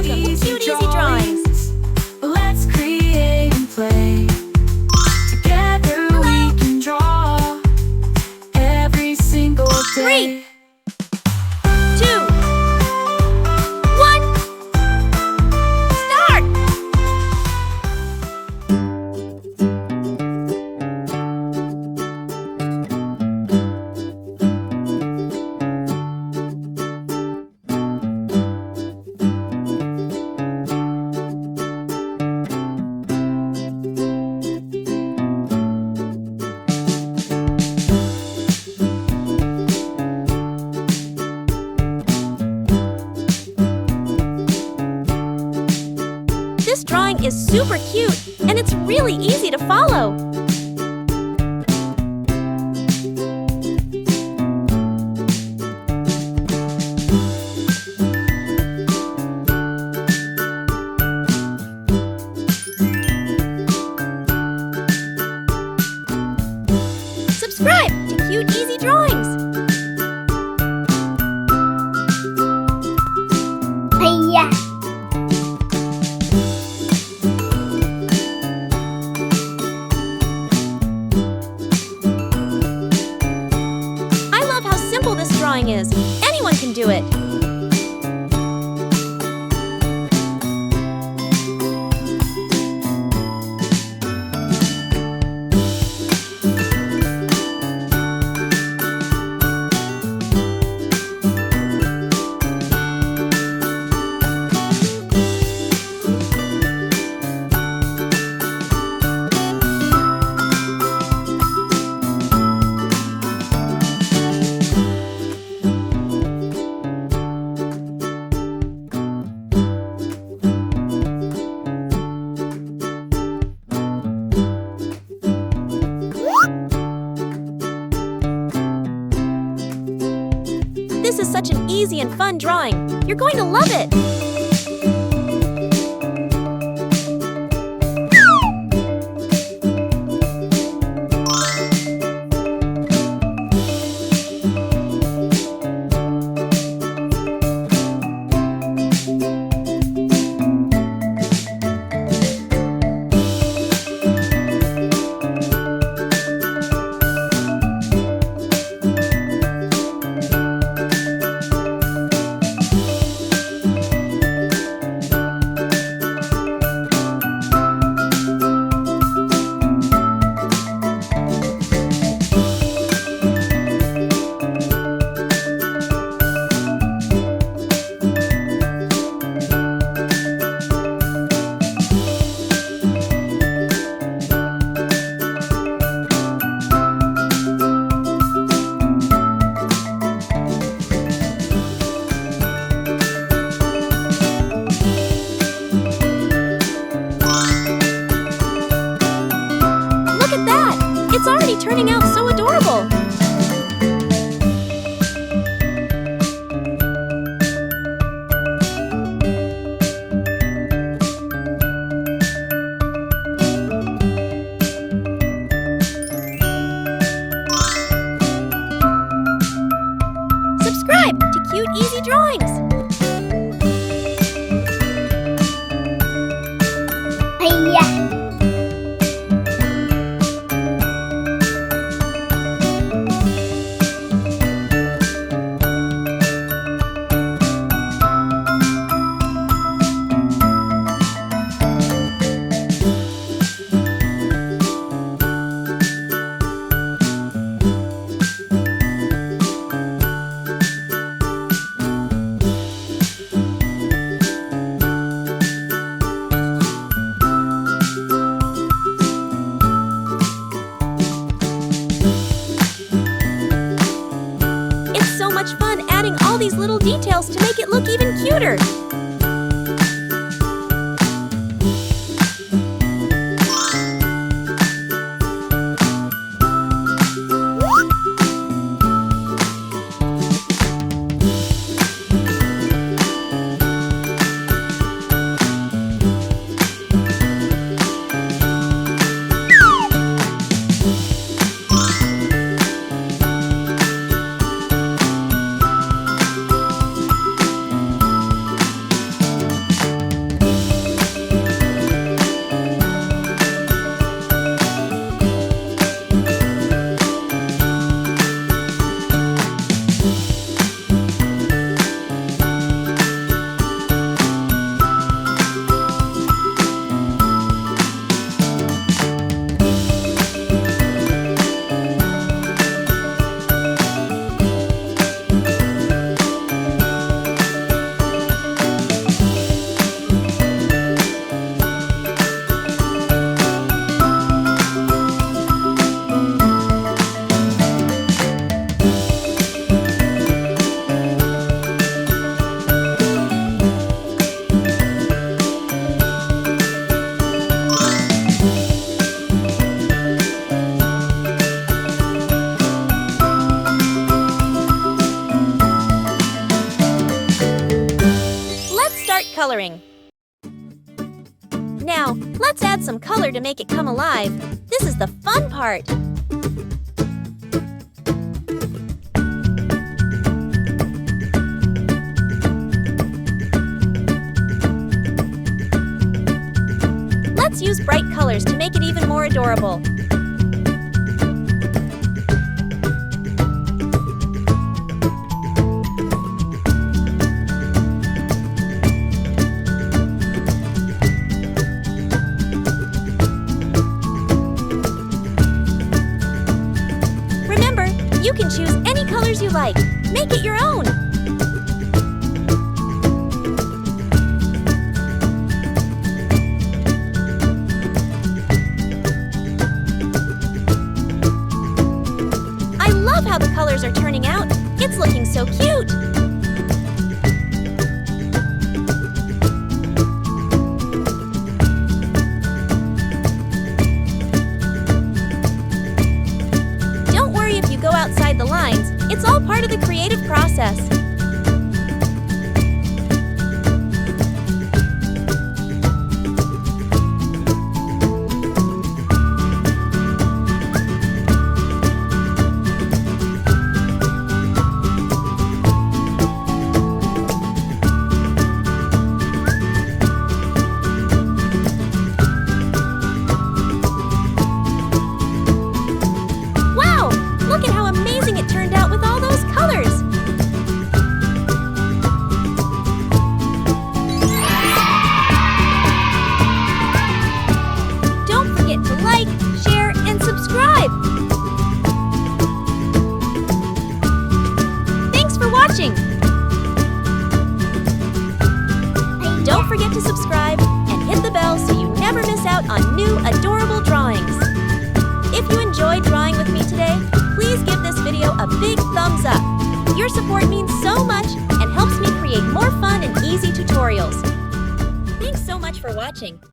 Welcome to Cute Easy Drawings. Let's create and play. Together we can draw every single day. 3, 2, 1, start! This drawing is super cute, and it's really easy to follow. Subscribe to Cute Easy Drawings. Hiya. I love how simple this drawing is. Anyone can do it. This is such an easy and fun drawing. You're going to love it. It's already turning out so adorable! Subscribe to Cute Easy Drawings! Hiya. Much fun adding all these little details to make it look even cuter. Now, let's add some color to make it come alive. This is the fun part. Let's use bright colors to make it even more adorable. Remember, you can choose any colors you like. Make it your own. I love how the colors are turning out. It's looking so cute. Don't worry if you go outside the lines. It's all part of the creative process. Wow! Look at how amazing it turned out with all those colors! Don't forget to like, share, and subscribe! Thanks for watching! Don't forget to subscribe and hit the bell so you never miss out on new adorable drawings. If you enjoyed drawing with me today, please give this video a big thumbs up. Your support means so much and helps me create more fun and easy tutorials. Thanks so much for watching.